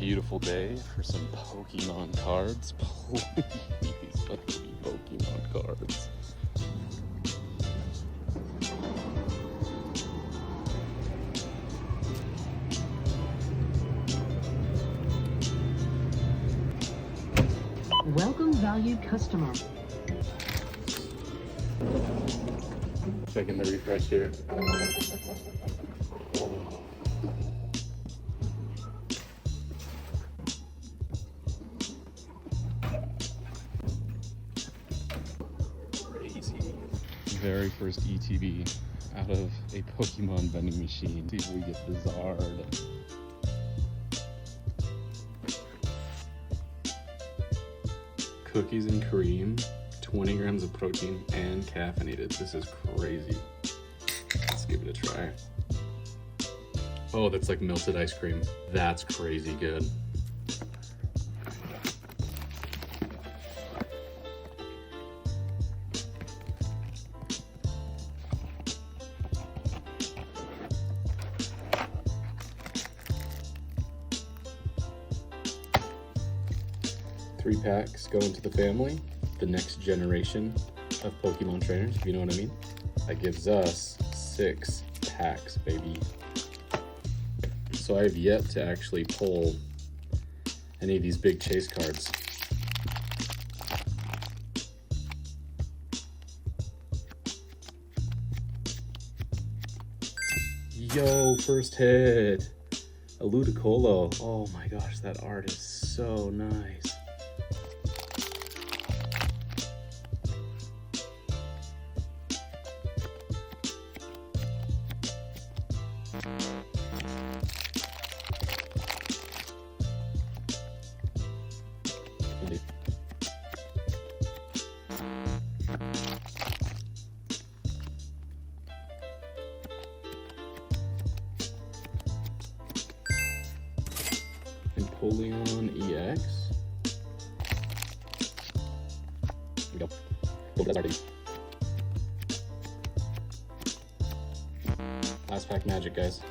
beautiful day for some Pokemon cards. Please let me be Pokemon cards. Welcome, valued customer. Checking the refresh here. Crazy. Very first ETB out of a Pokemon vending machine. See if we get the Zard. Cookies and cream, 20 grams of protein and caffeinated. This is crazy. Let's give it a try. Oh, that's like melted ice cream. That's crazy good. Three packs go into the family, the next generation of Pokemon trainers, if you know what I mean. That gives us 6 packs, baby. So I have yet to actually pull any of these big chase cards. Yo, first hit. A Ludicolo. Oh my gosh, that art is so nice. Empoleon EX. Here we go. Hope that's RD. Last pack magic, guys.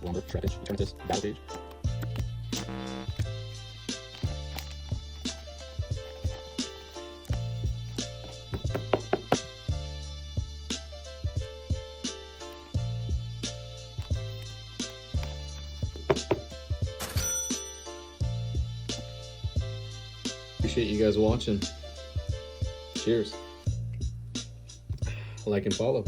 Lumber, Trapage, Eternatus, Battle Page. Appreciate you guys watching. Cheers. Like and follow.